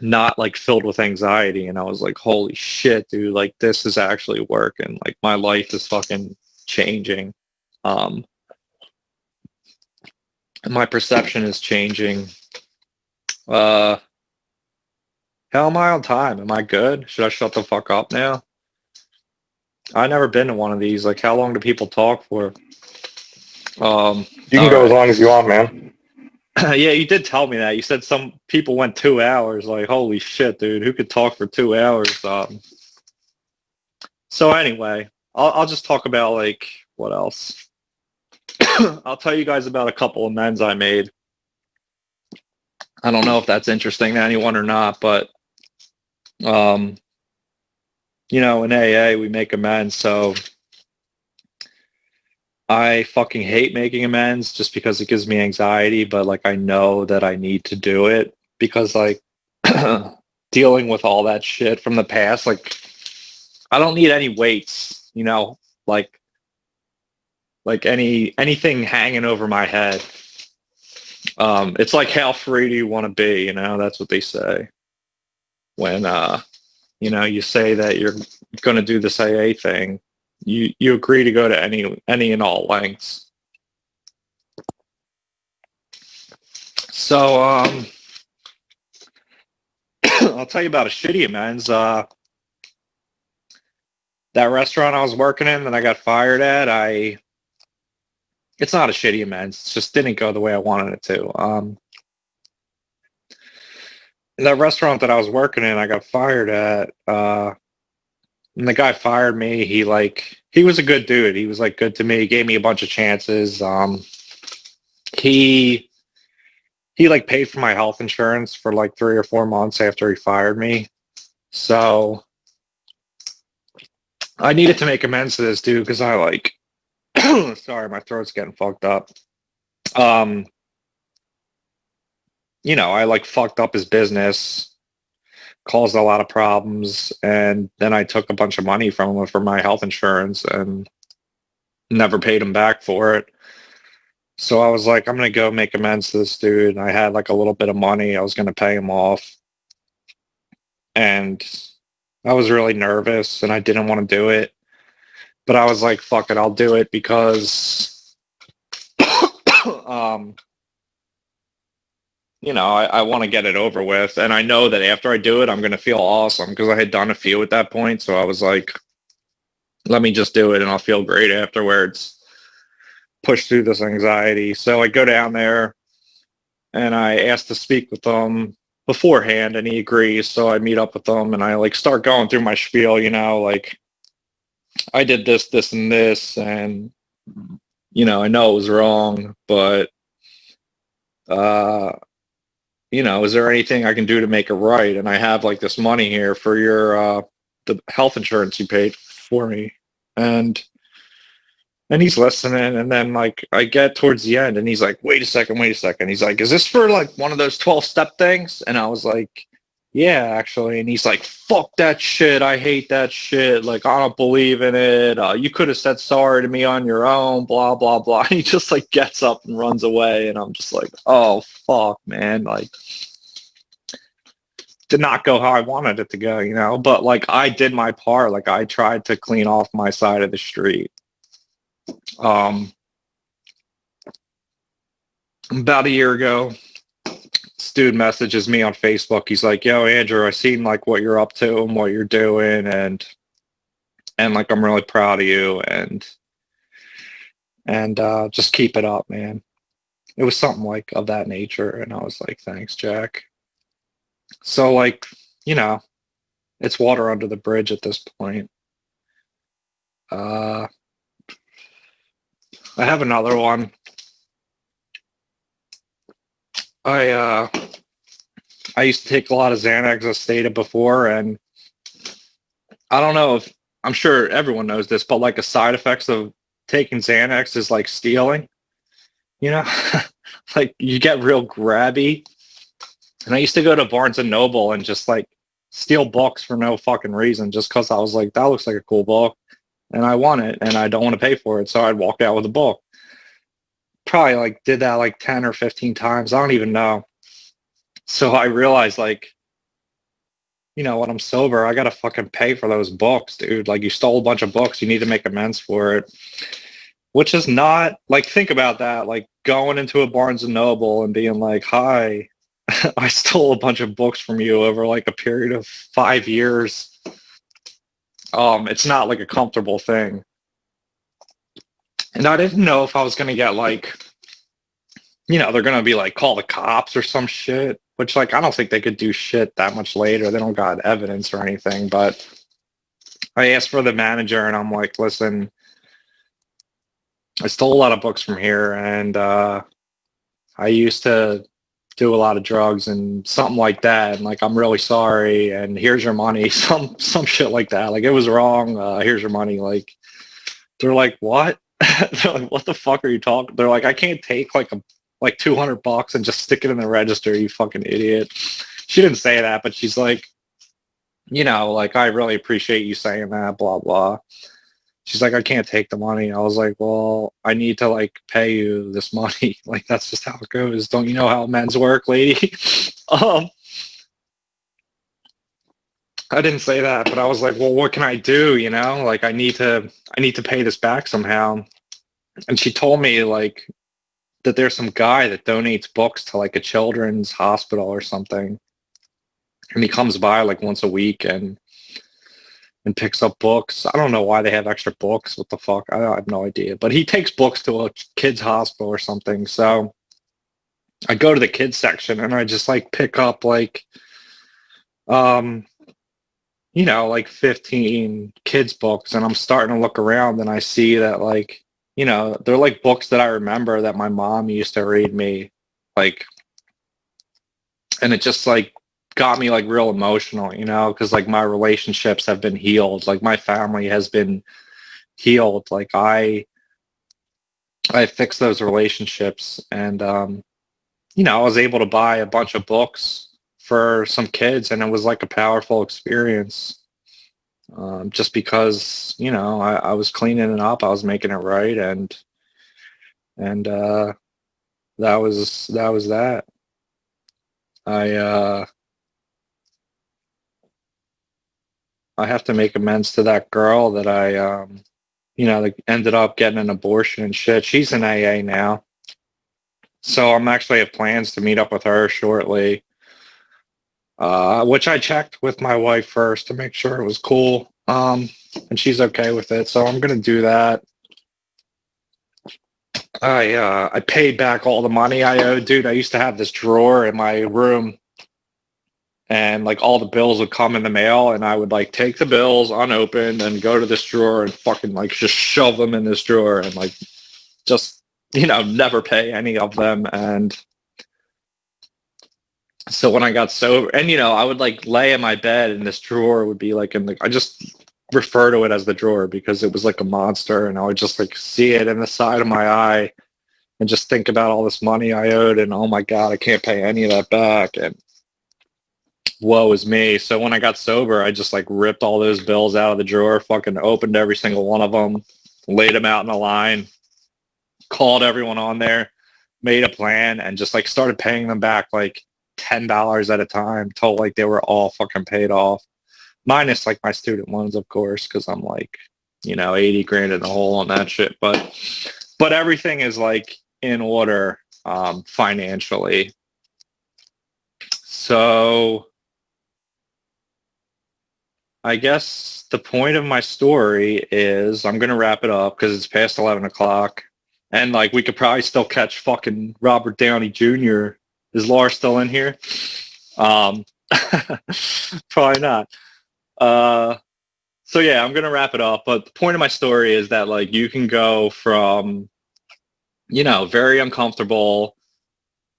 not like filled with anxiety. And I was like, holy shit, dude, like this is actually working. Like my life is fucking changing. My perception is changing. How am I on time? Am I good? Should I shut the fuck up now? I've never been to one of these. Like, how long do people talk for? You can go as long as you want, man. Yeah, you did tell me that. You said some people went 2 hours. Like, holy shit, dude, who could talk for 2 hours? So anyway, I'll just talk about like what else. I'll tell you guys about a couple of amends I made. I don't know if that's interesting to anyone or not, but you know, in AA we make amends, so I fucking hate making amends just because it gives me anxiety, but like I know that I need to do it because like dealing with all that shit from the past, like I don't need any weights, you know, like anything hanging over my head. It's like how free do you want to be, you know? That's what they say when you know, you say that you're going to do this AA thing. You agree to go to any and all lengths. So I'll tell you about a shitty amends. That restaurant I was working in that I got fired at, it's not a shitty amends. It just didn't go the way I wanted it to. That restaurant that I was working in, I got fired at. And the guy fired me. He was a good dude. He was like good to me. He gave me a bunch of chances. He like paid for my health insurance for like 3 or 4 months after he fired me. So I needed to make amends to this dude because I like, sorry, my throat's getting fucked up. You know, I like fucked up his business, caused a lot of problems, and then I took a bunch of money from him for my health insurance and never paid him back for it. So I was like, I'm going to go make amends to this dude. And I had like a little bit of money. I was going to pay him off. And I was really nervous and I didn't want to do it. But I was like, fuck it, I'll do it because, you know, I want to get it over with. And I know that after I do it, I'm going to feel awesome because I had done a few at that point. So I was like, let me just do it and I'll feel great afterwards. Push through this anxiety. So I go down there and I ask to speak with them beforehand and he agrees. So I meet up with them and I like start going through my spiel, you know, like I did this, this, and this, and you know, I know it was wrong, but you know, is there anything I can do to make it right? And I have like this money here for your the health insurance you paid for me. And And he's listening, and then like I get towards the end, and he's like, wait a second. He's like, is this for like one of those 12-step things? And I was like, yeah, actually. And he's like, fuck that shit. I hate that shit. Like, I don't believe in it. You could have said sorry to me on your own, blah, blah, blah. And he just like gets up and runs away. And I'm just like, oh, fuck, man. Like, did not go how I wanted it to go, you know? But like, I did my part. Like, I tried to clean off my side of the street. About a year ago, this dude messages me on Facebook. He's like, yo, Andrew, I seen like what you're up to and what you're doing, and like I'm really proud of you, and just keep it up, man. It was something like of that nature, and I was like, thanks, Jack. So like, you know, it's water under the bridge at this point. I have another one. I used to take a lot of Xanax, as stated before, and I don't know if, I'm sure everyone knows this, but like a side effects of taking Xanax is like stealing, you know? Like you get real grabby. And I used to go to Barnes and Noble and just like steal books for no fucking reason, just because I was like, that looks like a cool book and I want it and I don't want to pay for it. So I'd walk out with a book. Probably like did that like 10 or 15 times. I don't even know. So I realized like, you know, when I'm sober, I got to fucking pay for those books, dude. Like you stole a bunch of books. You need to make amends for it, which is not like, think about that. Like going into a Barnes and Noble and being like, hi, I stole a bunch of books from you over like a period of 5 years. It's not like a comfortable thing. And I didn't know if I was going to get like, you know, they're going to be like, call the cops or some shit, which like, I don't think they could do shit that much later. They don't got evidence or anything, but I asked for the manager and I'm like, listen, I stole a lot of books from here and I used to do a lot of drugs and something like that. And like, I'm really sorry. And here's your money. Some shit like that. Like it was wrong. Here's your money. Like, they're like, what? They're like, what the fuck are you talking? They're like, I can't take like $200 and just stick it in the register, you fucking idiot. She didn't say that, but she's like, you know, like, I really appreciate you saying that, blah, blah. She's like, I can't take the money. I was like, well, I need to like pay you this money. Like, that's just how it goes. Don't you know how men's work, lady? I didn't say that, but I was like, well, what can I do? You know, like I need to pay this back somehow. And she told me like that there's some guy that donates books to like a children's hospital or something. And he comes by like once a week and picks up books. I don't know why they have extra books. What the fuck? I have no idea. But he takes books to a kid's hospital or something. So I go to the kids section and I just like pick up like, you know, like 15 kids books, and I'm starting to look around and I see that like, you know, they're like books that I remember that my mom used to read me, like, and it just like got me like real emotional, you know, because like my relationships have been healed, like my family has been healed, like I fixed those relationships, and you know, I was able to buy a bunch of books for some kids, and it was like a powerful experience, just because, you know, I was cleaning it up, I was making it right, and that was that. I have to make amends to that girl that I you know, that ended up getting an abortion and shit. She's in AA now, so I'm actually have plans to meet up with her shortly. Which I checked with my wife first to make sure it was cool. And she's okay with it. So I'm going to do that. I paid back all the money I owed, dude. I used to have this drawer in my room and like all the bills would come in the mail and I would like take the bills unopened and go to this drawer and fucking like just shove them in this drawer and like just, you know, never pay any of them. And so when I got sober, and you know, I would like lay in my bed and this drawer would be like in the, I just refer to it as the drawer because it was like a monster, and I would just like see it in the side of my eye and just think about all this money I owed, and oh my God, I can't pay any of that back, and woe is me. So when I got sober, I just like ripped all those bills out of the drawer, fucking opened every single one of them, laid them out in a line, called everyone on there, made a plan, and just like started paying them back like $10 at a time till like they were all fucking paid off. Minus like my student loans, of course, because I'm like, 80 grand in the hole on that shit. But everything is like in order financially. So I guess the point of my story is I'm going to wrap it up because it's past 11 o'clock. And like we could probably still catch fucking Robert Downey Jr. Is Laura still in here? Probably not. So yeah, I'm going to wrap it up. But the point of my story is that like you can go from, very uncomfortable,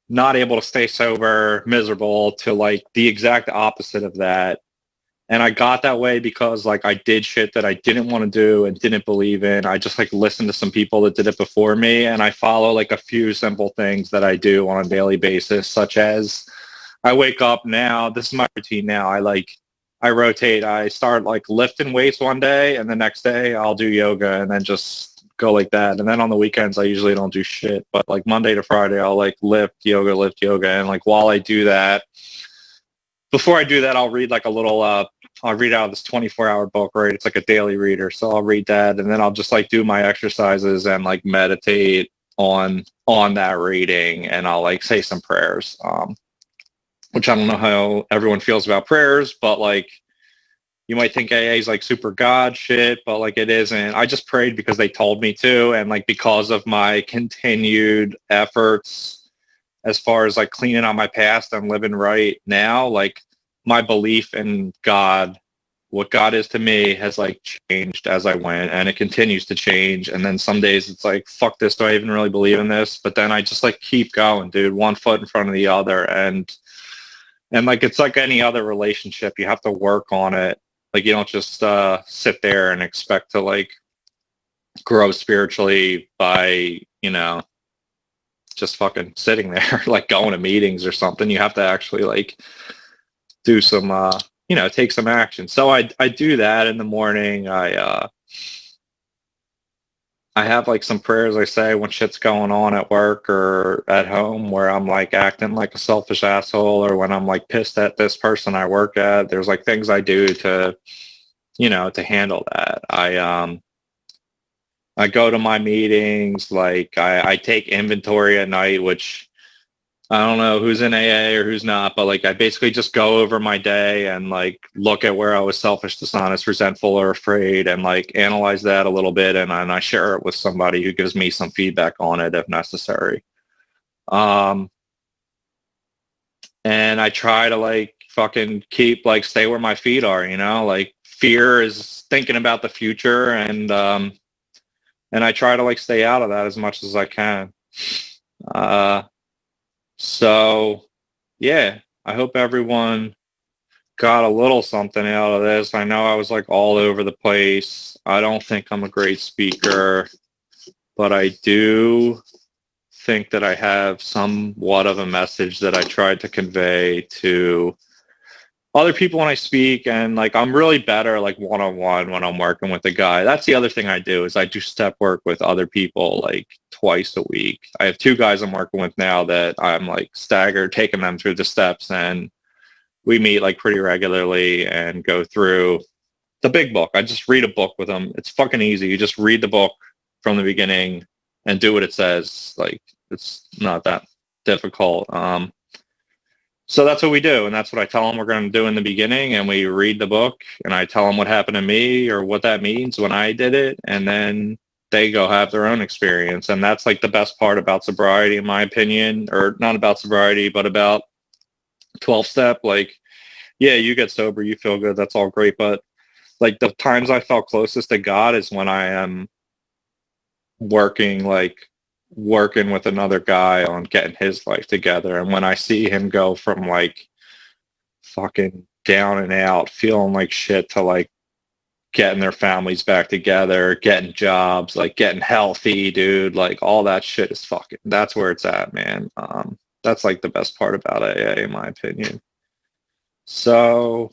not able to stay sober, miserable, to like the exact opposite of that. And I got that way because like I did shit that I didn't want to do and didn't believe in. I just like listened to some people that did it before me, and I follow like a few simple things that I do on a daily basis, such as I wake up now. This is my routine now. I rotate. I start like lifting weights one day, and the next day I'll do yoga, and then just go like that. And then on the weekends I usually don't do shit, but like Monday to Friday I'll like lift yoga, and like while I do that, before I do that, I'll read like a little I'll read out of this 24-hour book, right? It's like a daily reader. So I'll read that, and then I'll just like do my exercises and like meditate on that reading, and I'll like say some prayers. Which I don't know how everyone feels about prayers, but like you might think AA is like super God shit, but like it isn't. I just prayed because they told me to, and like because of my continued efforts as far as like cleaning out my past and living right now, like my belief in God, what God is to me, has like changed as I went, and it continues to change. And then some days it's like, fuck this, do I even really believe in this? But then I just like keep going, dude, one foot in front of the other. And like it's like any other relationship, you have to work on it. Like you don't just sit there and expect to like grow spiritually by, just fucking sitting there, like going to meetings or something. You have to actually like do some, take some action. So I do that in the morning. I have like some prayers I say when shit's going on at work or at home where I'm like acting like a selfish asshole, or when I'm like pissed at this person I work at. There's like things I do to, to handle that. I go to my meetings, like I take inventory at night, which I don't know who's in AA or who's not, but like I basically just go over my day and like look at where I was selfish, dishonest, resentful, or afraid, and like analyze that a little bit, and I share it with somebody who gives me some feedback on it if necessary. And I try to like fucking stay where my feet are, like fear is thinking about the future, and I try to like stay out of that as much as I can. So, yeah, I hope everyone got a little something out of this. I know I was like all over the place. I don't think I'm a great speaker, but I do think that I have somewhat of a message that I tried to convey to other people when I speak. And like I'm really better like one-on-one when I'm working with a guy. That's the other thing I do, is I do step work with other people like twice a week. I have 2 guys I'm working with now that I'm like staggered, taking them through the steps, and we meet like pretty regularly and go through the big book. I just read a book with them. It's fucking easy. You just read the book from the beginning and do what it says. Like it's not that difficult. So that's what we do, and that's what I tell them we're going to do in the beginning, and we read the book, and I tell them what happened to me or what that means when I did it, and then they go have their own experience. And that's like the best part about sobriety, in my opinion, or not about sobriety, but about 12-step. Like, yeah, you get sober, you feel good, that's all great, but like the times I felt closest to God is when I am working with another guy on getting his life together. And when I see him go from like fucking down and out, feeling like shit, to like getting their families back together, getting jobs, like getting healthy, dude. Like all that shit is fucking, that's where it's at, man. That's like the best part about AA, in my opinion. So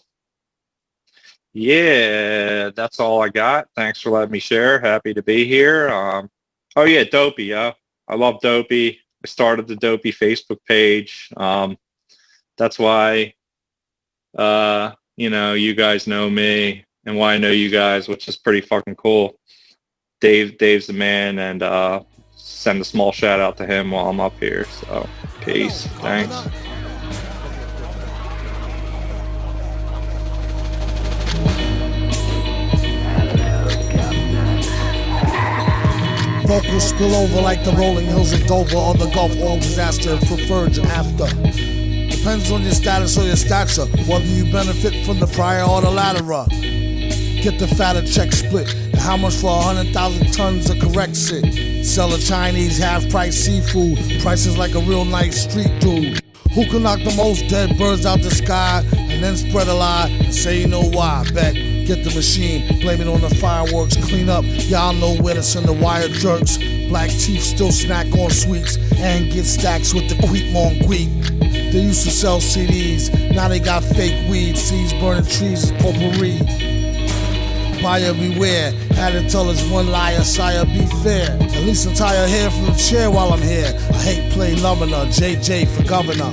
yeah, that's all I got. Thanks for letting me share. Happy to be here. Oh yeah, Dopey. I love Dopey. I started the Dopey Facebook page. That's why, you guys know me and why I know you guys, which is pretty fucking cool. Dave's the man, and send a small shout out to him while I'm up here. So peace. Thanks. Vocals spill over like the rolling hills of Dover or the Gulf. All disaster preferred after. Depends on your status or your stature, whether you benefit from the prior or the latter. Get the fatter check split. And how much for 100,000 tons of correct shit? Sell a Chinese half-price seafood. Prices like a real nice street dude. Who can knock the most dead birds out the sky and then spread a lie and say you know why? Bet. Get the machine, blame it on the fireworks, clean up. Y'all know where to send the wire jerks. Black teeth still snack on sweets and get stacks with the queep on queep. They used to sell CDs, now they got fake weed. Seeds burning trees is potpourri. Buyer beware, had to tell us one liar, sire be fair. At least untie her hair from the chair while I'm here. I hate play loving her, JJ for governor.